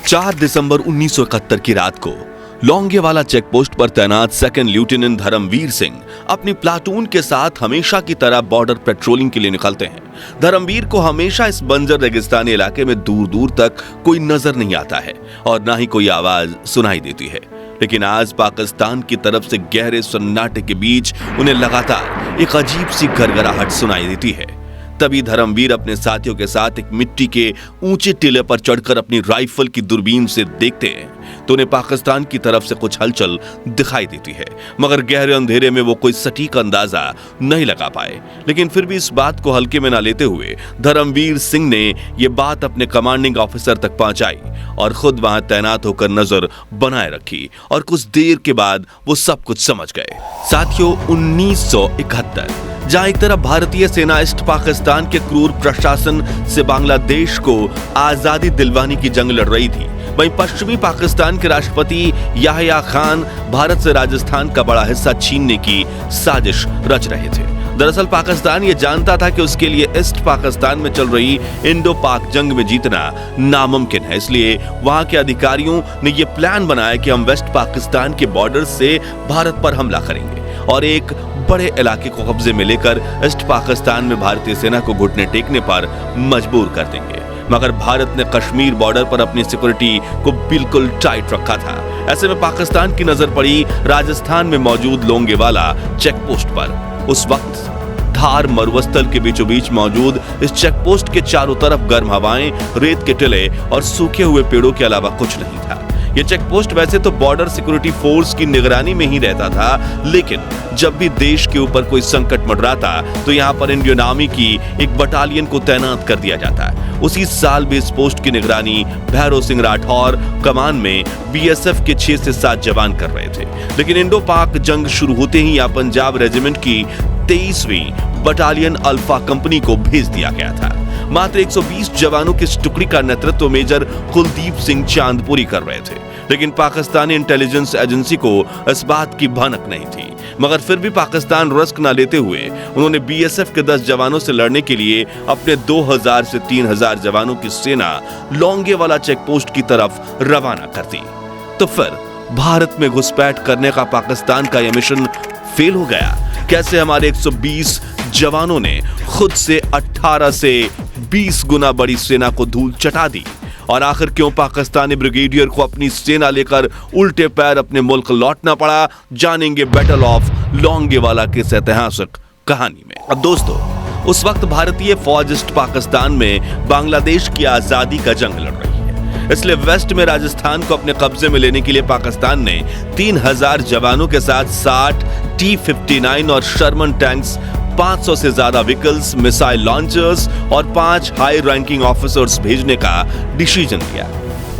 4 दिसंबर 1971 की रात को लौंगेवाला चेकपोस्ट पर तैनात सेकंड लेफ्टिनेंट धर्मवीर सिंह अपनी प्लाटून के साथ हमेशा की तरह बॉर्डर पेट्रोलिंग के लिए निकलते हैं। धर्मवीर को हमेशा इस बंजर रेगिस्तानी इलाके में दूर दूर तक कोई नजर नहीं आता है और ना ही कोई आवाज सुनाई देती है, लेकिन आज पाकिस्तान की तरफ से गहरे सन्नाटे के बीच उन्हें लगातार एक अजीब सी गड़गड़ाहट सुनाई देती है। तभी धर्मवीर अपने साथियों के साथ एक मिट्टी के ऊंचे टीले पर चढ़कर अपनी राइफल की दूरबीन से देखते हैं तो उन्हें पाकिस्तान की तरफ से कुछ हलचल दिखाई देती है, मगर गहरे अंधेरे में वो कोई सटीक अंदाजा नहीं लगा पाए। लेकिन फिर भी इस बात को हल्के में ना लेते हुए धर्मवीर सिंह ने ये बात अपने कमांडिंग ऑफिसर तक पहुंचाई और खुद वहां तैनात होकर नजर बनाए रखी और कुछ देर के बाद वो सब कुछ समझ गए। साथियों, 1971 जहां एक तरफ भारतीय सेना ईस्ट पाकिस्तान के क्रूर प्रशासन से बांग्लादेश को आजादी दिलवाने की जंग लड़ रही थी, वहीं पश्चिमी पाकिस्तान के राष्ट्रपति याह्या खान भारत से राजस्थान का बड़ा हिस्सा छीनने की साजिश रच रहे थे। दरअसल पाकिस्तान ये जानता था कि उसके लिए ईस्ट पाकिस्तान में चल रही इंडो पाक जंग में जीतना नामुमकिन है, इसलिए वहां के अधिकारियों ने यह प्लान बनाया कि हम वेस्ट पाकिस्तान के बॉर्डर से भारत पर हमला करेंगे और एक बड़े इलाके को कब्जे में लेकर ईस्ट पाकिस्तान में भारतीय सेना को घुटने टेकने पर मजबूर कर देंगे। मगर भारत ने कश्मीर बॉर्डर पर अपनी सिक्योरिटी को बिल्कुल टाइट रखा था। ऐसे में पाकिस्तान की नजर पड़ी राजस्थान में मौजूद लौंगेवाला चेकपोस्ट पर। उस वक्त धार मरुस्थल के बीचों बीच मौजूद इस चेकपोस्ट के चारों तरफ गर्म हवाएं, रेत के टिले और सूखे हुए पेड़ों के अलावा कुछ नहीं था। ये चेकपोस्ट वैसे तो बॉर्डर सिक्योरिटी फोर्स की निगरानी में ही रहता था, लेकिन जब भी देश के ऊपर कोई संकट मंडराता तो यहाँ पर इंडियन आर्मी की एक बटालियन को तैनात कर दिया जाता है। उसी साल भी इस पोस्ट की निगरानी भैरव सिंह राठौर कमान में बीएसएफ के 6 से 7 जवान कर रहे थे। लेकिन इंडो पाक जंग शुरू होते ही यहाँ पंजाब रेजिमेंट की 23वीं बटालियन अल्फा कंपनी को भेज दिया गया था। मात्र 120 जवानों की इस टुकड़ी का नेतृत्व मेजर कुलदीप सिंह चांदपुरी कर रहे थे, लेकिन पाकिस्तानी इंटेलिजेंस एजेंसी को इस बात की भनक नहीं थी। मगर फिर भी पाकिस्तान रिस्क न लेते हुए उन्होंने बीएसएफ के 10 जवानों से लड़ने के लिए अपने 2000 से 3000 जवानों की सेना लौंगेवाला चेकपोस्ट की तरफ रवाना कर दी। तो फिर भारत में घुसपैठ करने का पाकिस्तान का यह मिशन फेल हो गया। कैसे हमारे 120 जवानों ने खुद से 18 से 20 गुना बड़ी सेना को धूल चटा दी, और आखिर क्यों पाकिस्तानी ब्रिगेडियर को अपनी सेना लेकर उल्टे पैर अपने मुल्क लौटना पड़ा, जानेंगे बैटल ऑफ लौंगेवाला की इस ऐतिहासिक कहानी में। अब दोस्तों, उस वक्त भारतीय फौज ईस्ट पाकिस्तान में बांग्लादेश की आजादी का जंग लड़ रही है, इसलिए वेस्ट में राजस्थान को अपने कब्जे में लेने के लिए पाकिस्तान ने 3000 जवानों के साथ 60 T-59 और शर्मन टैंक्स, 500 से ज्यादा व्हीकल्स, मिसाइल लॉन्चर्स और 5 हाई रैंकिंग ऑफिसर्स भेजने का डिसीजन लिया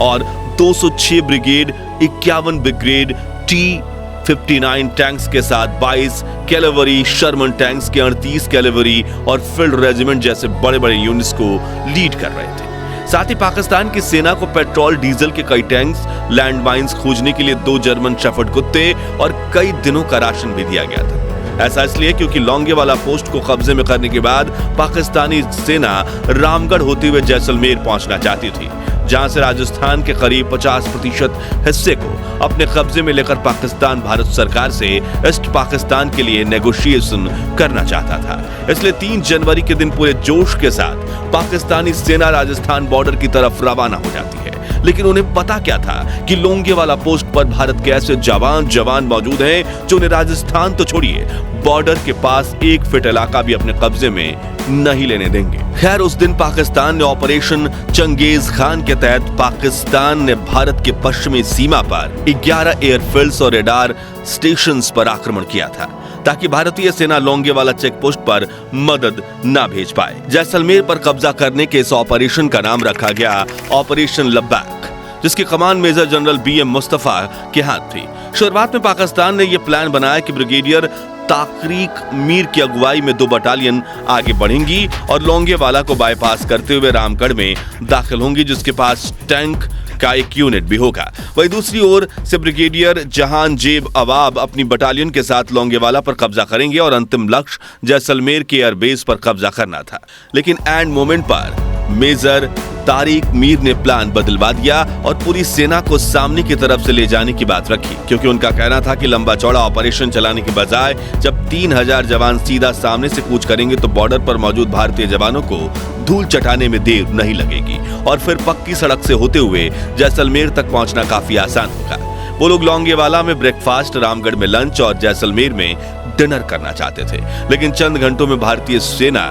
और 206 ब्रिगेड, 51 ब्रिगेड T-59 टैंक्स के साथ 22 कैलेवरी शर्मन टैंक्स के 38 कैलेवरी और फील्ड रेजिमेंट जैसे बड़े बड़े यूनिट्स को लीड कर रहे थे। साथ ही पाकिस्तान की सेना को पेट्रोल डीजल के कई टैंक्स, लैंड माइंस खोजने के लिए 2 जर्मन शेफर्ड कुत्ते और कई दिनों का राशन भी दिया गया था। ऐसा इसलिए क्योंकि लौंगेवाला पोस्ट को कब्जे में करने के बाद पाकिस्तानी सेना रामगढ़ होते हुए जैसलमेर पहुंचना चाहती थी, जहां से राजस्थान के करीब 50% हिस्से को अपने कब्जे में लेकर पाकिस्तान भारत सरकार से ईस्ट पाकिस्तान के लिए नेगोशिएशन करना चाहता था। इसलिए 3 जनवरी के दिन पूरे जोश के साथ पाकिस्तानी सेना राजस्थान बॉर्डर की तरफ रवाना हो जाती है। लेकिन उन्हें पता क्या था कि लौंगेवाला पोस्ट पर भारत के ऐसे जवान मौजूद हैं जो उन्हें राजस्थान तो छोड़िए, बॉर्डर के पास 1 फीट इलाका भी अपने कब्जे में नहीं लेने देंगे। खैर, उस दिन पाकिस्तान ने ऑपरेशन चंगेज खान के तहत पाकिस्तान ने भारत के पश्चिमी सीमा पर 11 एयरफील्ड्स और रेडार स्टेशंस पर आक्रमण किया था, ताकि भारतीय सेना लौंगेवाला चेकपोस्ट पर मदद न भेज पाए। जैसलमेर पर कब्जा करने के इस ऑपरेशन का नाम रखा गया ऑपरेशन लब्बैक, जिसकी कमान मेजर जनरल BM मुस्तफा के हाथ थी। शुरुआत में पाकिस्तान ने यह प्लान बनाया कि ब्रिगेडियर ताकरीक मीर की अगुवाई में 2 बटालियन आगे बढ़ेंगी और लौंगेवाला को बाईपास करते हुए रामगढ़ में दाखिल होंगी, जिसके पास टैंक का एक यूनिट भी होगा। वहीं दूसरी ओर से ब्रिगेडियर जहांजेब अवाब अपनी बटालियन के साथ लौंगेवाला पर कब्जा करेंगे और अंतिम लक्ष्य जैसलमेर के एयरबेस पर कब्जा करना था। लेकिन एंड मोमेंट पर मेजर तारिक मीर ने प्लान बदलवा दिया और पूरी सेना को सामने की तरफ से ले जाने की बात रखी, क्योंकि उनका कहना था कि लंबा चौड़ा ऑपरेशन चलाने के बजाय जब 3000 जवान सीधा सामने से कूच करेंगे तो बॉर्डर पर मौजूद भारतीय जवानों को धूल चटाने में देर नहीं लगेगी और फिर पक्की सड़क से होते हुए जैसलमेर तक पहुंचना काफी आसान होगा। वो लोग लौंगेवाला में ब्रेकफास्ट, रामगढ़ में लंच और जैसलमेर में डिनर करना चाहते थे, लेकिन चंद घंटों में भारतीय सेना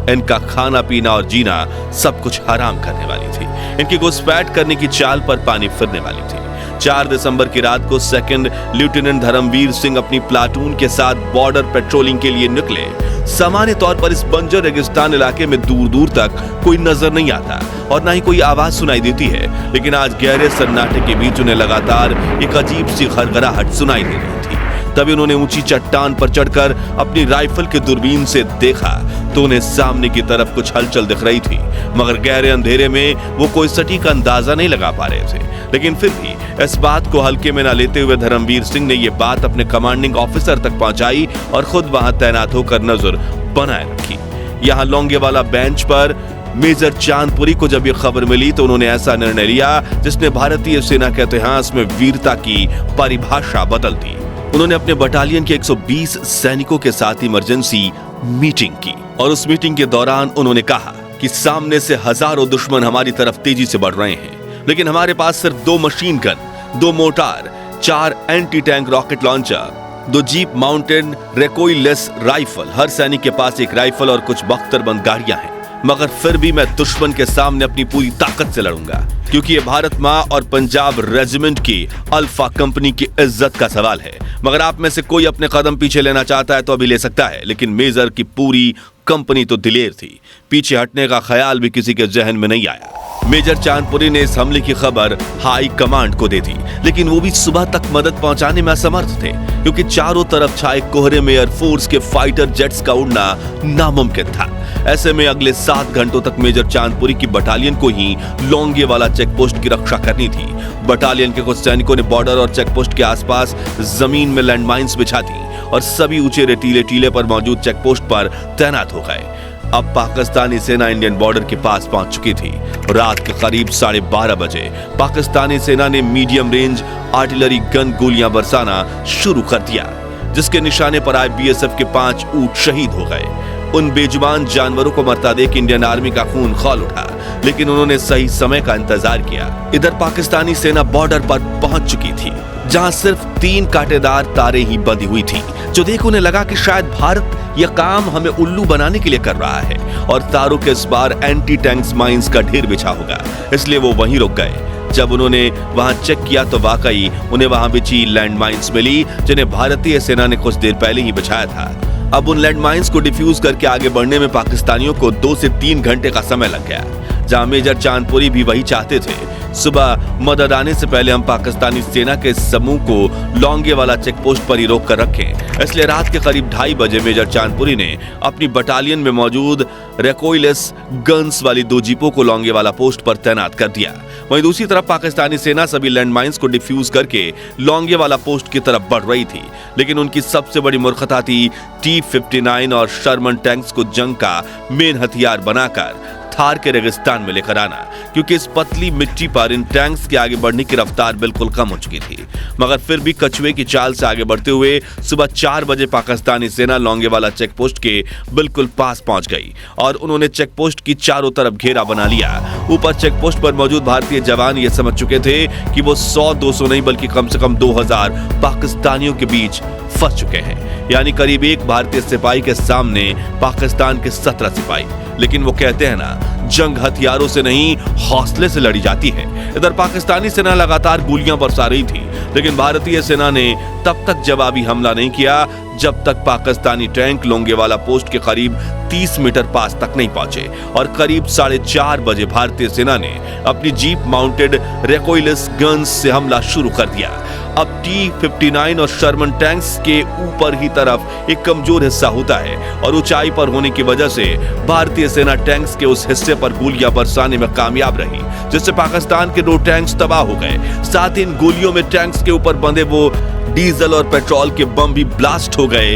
इनका खाना पीना और जीना सब कुछ हराम करने वाली थी। इनकी घुसपैठ करने की चाल पर पानी फिरने वाली थी। 4 दिसंबर की रात को सेकंड लेफ्टिनेंट धर्मवीर सिंह अपनी प्लाटून के साथ बॉर्डर पेट्रोलिंग के लिए निकले। सामान्य तौर पर इस बंजर रेगिस्तान इलाके में दूर दूर तक कोई नजर नहीं आता और ना ही कोई आवाज सुनाई देती है, लेकिन आज गहरे सन्नाटे के बीच उन्हें लगातार एक अजीब सी खरखराहट सुनाई दे रही थी। तभी उन्होंने ऊंची चट्टान पर चढ़कर अपनी राइफल के दूरबीन से देखा तो उन्हें सामने की तरफ कुछ हलचल दिख रही थी, मगर गहरे अंधेरे में वो कोई सटीक अंदाजा नहीं लगा पा रहे थे। लेकिन फिर भी इस बात को हल्के में न लेते हुए धर्मवीर सिंह ने ये बात अपने कमांडिंग ऑफिसर तक पहुंचाई और खुद वहां तैनात होकर नजर बनाए रखी। यहाँ लौंगेवाला बेंच पर मेजर चांदपुरी को जब ये खबर मिली तो उन्होंने ऐसा निर्णय लिया जिसने भारतीय सेना के इतिहास में वीरता की परिभाषा बदल दी। उन्होंने अपने बटालियन के 120 सैनिकों के साथ इमरजेंसी मीटिंग की और उस मीटिंग के दौरान उन्होंने कहा कि सामने से हजारों दुश्मन हमारी तरफ तेजी से बढ़ रहे हैं, लेकिन हमारे पास सिर्फ 2 machine gun, 2 mortar, 4 anti tank rocket launcher, 2 jeep mounted recoilless rifle, हर सैनिक के पास एक राइफल और कुछ बख्तरबंद गाड़ियां हैं, मगर फिर भी मैं दुश्मन के सामने अपनी पूरी ताकत से लड़ूंगा, क्योंकि ये भारत माँ और पंजाब रेजिमेंट की अल्फा कंपनी की इज्जत का सवाल है। मगर आप में से कोई अपने कदम पीछे लेना चाहता है तो अभी ले सकता है, लेकिन मेजर की पूरी कंपनी तो दिलेर थी, पीछे हटने का ख्याल भी किसी के जहन में नहीं आया। मेजर चांदपुरी ने इस हमले की खबर हाई कमांड को दे दी, लेकिन वो भी सुबह तक मदद पहुंचाने में असमर्थ थे, क्योंकि चारों तरफ छाए कोहरे में एयरफोर्स के फाइटर जेट्स का उड़ना नामुमकिन था। ऐसे में अगले 7 घंटों तक मेजर चांदपुरी की बटालियन को ही लौंगेवाला चेकपोस्ट की रक्षा करनी थी। बटालियन के कुछ सैनिकों ने बॉर्डर और चेकपोस्ट के आसपास जमीन में लैंडमाइंस बिछा दी और सभी ऊंचे रेतीले टीले पर मौजूद चेकपोस्ट पर तैनात हो गए। अब पाकिस्तानी सेना इंडियन बॉर्डर के पास पहुंच चुकी थी। रात के करीब 12:30 बजे पाकिस्तानी सेना ने मीडियम रेंज आर्टिलरी गन गोलियां बरसाना शुरू कर दिया, जिसके निशाने पर आए बीएसएफ के 5 ऊंट शहीद हो गए। उन बेजुबान जानवरों को मरता देख इंडियन आर्मी का खून खौल उठा, लेकिन उन्होंने सही समय का इंतजार किया। इधर पाकिस्तानी सेना बॉर्डर पर पहुंच चुकी थी, जहां सिर्फ 3 कांटेदार तारें ही बंधी हुई थी, जो देख उन्हें लगा कि शायद भारत यह काम हमें उल्लू बनाने के लिए कर रहा है और तारों के इस बार एंटी टैंक्स माइंस का ढेर बिछा होगा, इसलिए वो वहीं रुक गए। जब उन्होंने वहां चेक किया तो वाकई उन्हें वहां बिछी लैंड माइंस मिली, जिन्हें भारतीय सेना ने कुछ देर पहले ही बिछाया था। अब उन लैंड माइंस को डिफ्यूज करके आगे बढ़ने में पाकिस्तानियों को 2 से 3 घंटे का समय लग गया, जहां मेजर चांदपुरी भी वही चाहते थे। सुबह मदद आने से पहले हम पाकिस्तानी सेना के समूह को लौंगेवाला चेकपोस्ट पर ही रोक कर रखें, इसलिए रात के करीब 2:30 बजे मेजर चांदपुरी ने अपनी बटालियन में मौजूद रेकोइलेस गन्स वाली 2 जीपों को लौंगेवाला पोस्ट पर तैनात कर दिया। वहीं दूसरी तरफ पाकिस्तानी सेना सभी लैंडमाइंस को डिफ्यूज करके लौंगेवाला पोस्ट की तरफ बढ़ रही थी, लेकिन उनकी सबसे बड़ी मूर्खता थी T-59 और शर्मन टैंक्स को जंग का मेन हथियार बनाकर थार के रेगिस्तान में लेकर आना, क्योंकि इस पतली मिट्टी पर इन टैंक्स के आगे बढ़ने की रफ्तार बिल्कुल कम हो चुकी थी। मगर फिर भी कछुए की चाल से आगे बढ़ते हुए सुबह 4 बजे पाकिस्तानी सेना लौंगेवाला चेकपोस्ट के बिल्कुल पास पहुंच गई और उन्होंने चेकपोस्ट की चारों तरफ घेरा बना लिया। ऊपर चेकपोस्ट पर मौजूद भारतीय जवान ये समझ चुके थे कि वो 100-200 नहीं बल्कि कम से कम 2000 पाकिस्तानियों के बीच फंस चुके हैं, यानी करीब 1 भारतीय सिपाही के सामने पाकिस्तान के 17 सिपाही। लेकिन वो कहते हैं ना, जंग हथियारों से नहीं हौसले से लड़ी जाती है। इधर पाकिस्तानी सेना लगातार गोलियां बरसा रही थी, लेकिन भारतीय सेना ने तब तक जवाबी हमला नहीं किया जब तक पाकिस्तानी टैंक लौंगेवाला पोस्ट के करीब 30 मीटर पास तक नहीं पहुंचे और करीब 4:30 बजे भारतीय सेना ने अपनी जीप माउंटेड रेकोइलेस गन्स से हमला शुरू कर दिया। अब T-59 और शर्मन टैंक्स के ऊपर ही तरफ एक कमजोर हिस्सा होता है और ऊंचाई पर होने की वजह से भारतीय सेना टैंक्स के उस हिस्से पर गोलियां बरसाने में कामयाब रही, जिससे पाकिस्तान के 2 टैंक्स तबाह हो गए। साथ ही इन गोलियों में टैंक्स के ऊपर बंधे वो डीजल और पेट्रोल के बम भी ब्लास्ट हो गए,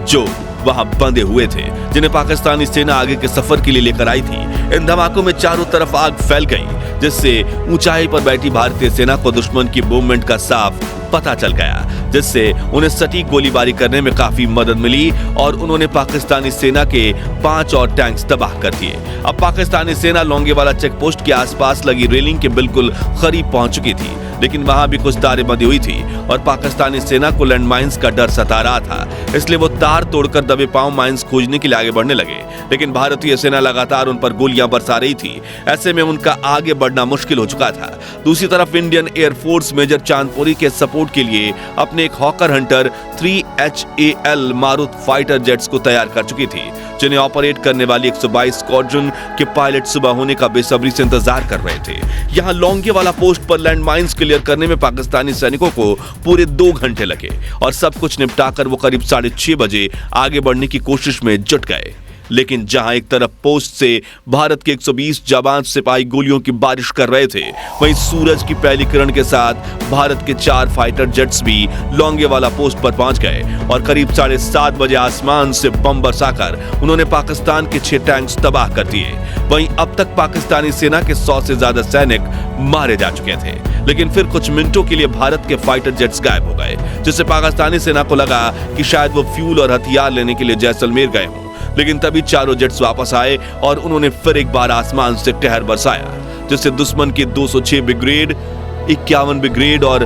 जो वहां बंधे हुए थे, जिन्हें पाकिस्तानी सेना आगे के सफर के लिए लेकर आई थी। इन धमाकों में चारों तरफ आग फैल गई, जिससे ऊंचाई पर बैठी भारतीय सेना को दुश्मन की मूवमेंट का साफ पता चल गया, जिससे उन्हें सटीक गोलीबारी करने में काफी मदद मिली और उन्होंने पाकिस्तानी सेना के 5 और टैंक्स तबाह कर दिए। अब पाकिस्तानी सेना लोंगेवाला चेक पोस्ट के आसपास लगी रेलिंग के बिल्कुल करीब पहुंच चुकी थी, लेकिन वहां भी कुछ तारें बंधी हुई थी और पाकिस्तानी सेना को लैंडमाइंस का डर सता रहा था, इसलिए वो तार तोड़कर दबे पांव माइंस खोजने के लिए आगे बढ़ने लगे। लेकिन भारतीय सेना लगातार उन पर गोलियां बरसा रही थी, ऐसे में उनका आगे बढ़ना मुश्किल हो चुका था। दूसरी तरफ इंडियन एयरफोर्स मेजर चांदपुरी के सपोर्ट के लिए अपने एक Hawker Hunter 3HAL Marut fighter jets को तैयार कर चुकी थी, जिन्हें ऑपरेट करने वाली 122 स्क्वाड्रन के पायलट सुबह होने का बेसब्री से इंतजार कर रहे थे। यहां लोंगेवाला पोस्ट पर लैंडमाइंस क्लियर करने में पाकिस्तानी सैनिकों को पूरे 2 घंटे लगे और सब कुछ निपटाकर वो करीब 6:30 बजे आगे बढ़ने की कोशिश में जुट गए। लेकिन जहां एक तरफ पोस्ट से भारत के 120 जाबाज सिपाही गोलियों की बारिश कर रहे थे, वहीं सूरज की पहली किरण के साथ भारत के 4 फाइटर जेट्स भी लोंगेवाला पोस्ट पर पहुंच गए और करीब 7:30 बजे आसमान से बम बरसाकर उन्होंने पाकिस्तान के 6 टैंक्स तबाह कर दिए। वहीं अब तक पाकिस्तानी सेना के 100 से ज्यादा सैनिक मारे जा चुके थे, लेकिन फिर कुछ मिनटों के लिए भारत के फाइटर जेट्स गायब हो गए, जिससे पाकिस्तानी सेना को लगा कि शायद वो फ्यूल और हथियार लेने के लिए जैसलमेर गए हों। लेकिन तभी चारों जेट्स वापस आए और उन्होंने फिर एक बार आसमान से कहर बरसाया, जिससे दुश्मन की 206 ब्रिगेड, 51 ब्रिगेड और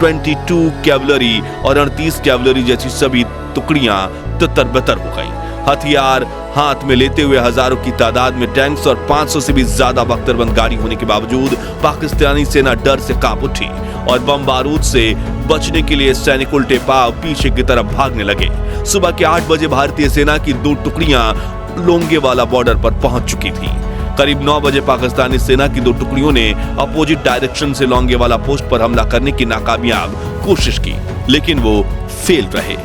22 कैवलरी और 38 कैवलरी जैसी सभी टुकड़ियां तितर-बितर हो गईं। हथियार हाथ में लेते हुए हजारों की तादाद में टैंक्स और 500 से भी ज्यादा बख्तरबंद गाड़ी होने के बावजूद पाकिस्तानी सेना डर से कांप उठी और बम बारूद से बचने के लिए सैनिक उल्टे पांव पीछे की तरफ भागने लगे। सुबह के 8 बजे भारतीय सेना की 2 टुकड़ियां लोंगेवाला बॉर्डर पर पहुंच चुकी थी। करीब 9 बजे पाकिस्तानी सेना की 2 टुकड़ियों ने अपोजिट डायरेक्शन से लोंगेवाला पोस्ट पर हमला करने की नाकामयाब कोशिश की, लेकिन वो फेल रहे।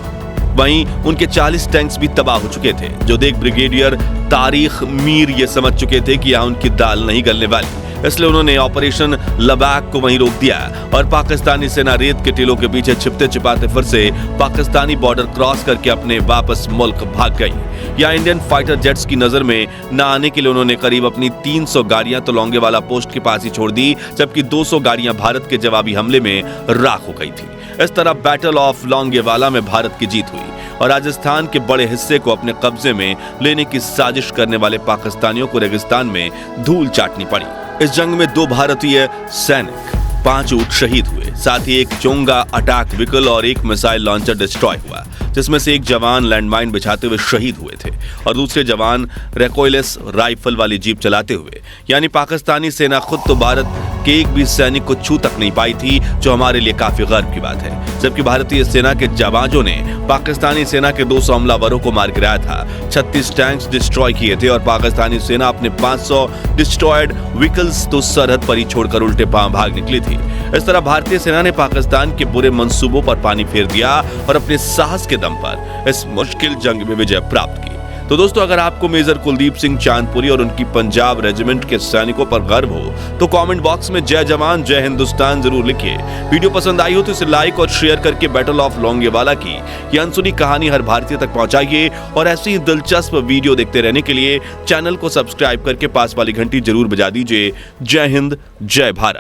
वहीं उनके 40 टैंक्स भी तबाह हो चुके थे, जो देख ब्रिगेडियर तारिक मीर ये समझ चुके थे कि यहां उनकी दाल नहीं गलने वाली, इसलिए उन्होंने ऑपरेशन लबाक को वहीं रोक दिया और पाकिस्तानी सेना रेत के टीलों के पीछे छिपते छिपाते फिर से पाकिस्तानी बॉर्डर क्रॉस करके अपने वापस मुल्क भाग गई। या इंडियन फाइटर जेट्स की नजर में न आने के लिए उन्होंने करीब अपनी 300 गाड़ियां तो लोंगेवाला पोस्ट के पास ही छोड़ दी, जबकि 200 गाड़ियां भारत के जवाबी हमले में राख हो गई थी। इस तरह बैटल ऑफ लोंगेवाला में भारत की जीत हुई और राजस्थान के बड़े हिस्से को अपने कब्जे में लेने की साजिश करने वाले पाकिस्तानियों को रेगिस्तान में धूल चाटनी पड़ी। इस जंग में 2 भारतीय सैनिक, 5 ऊंट शहीद हुए, साथ ही एक चोंगा अटैक व्हीकल और एक मिसाइल लॉन्चर डिस्ट्रॉय हुआ, जिसमें से एक जवान लैंडमाइन बिछाते हुए शहीद हुए थे और दूसरे जवान रिकॉइललेस राइफल वाली जीप चलाते हुए। यानी पाकिस्तानी सेना खुद तो भारत के एक भी सैनिक को छू तक नहीं पाई थी, जो हमारे लिए काफी गर्व की बात है। जबकि भारतीय सेना के जाबाजों ने पाकिस्तानी सेना के 200 हमलावरों को मार गिराया था, 36 टैंक्स डिस्ट्रॉय किए थे और पाकिस्तानी सेना अपने 500 डिस्ट्रॉयड व्हीकल्स तो सरहद पर ही छोड़कर उल्टे पांव भाग निकली थी। इस तरह भारतीय सेना ने पाकिस्तान के बुरे मंसूबों पर पानी फेर दिया और अपने साहस के दम पर इस मुश्किल जंग में विजय प्राप्त की। तो दोस्तों, अगर आपको मेजर कुलदीप सिंह चांदपुरी और उनकी पंजाब रेजिमेंट के सैनिकों पर गर्व हो तो कमेंट बॉक्स में जय जवान जय हिंदुस्तान जरूर लिखिए। वीडियो पसंद आई हो तो इसे लाइक और शेयर करके बैटल ऑफ लोंगेवाला की ये अनसुनी कहानी हर भारतीय तक पहुंचाइए और ऐसी ही दिलचस्प वीडियो देखते रहने के लिए चैनल को सब्सक्राइब करके पास वाली घंटी जरूर बजा दीजिए। जय हिंद, जय भारत।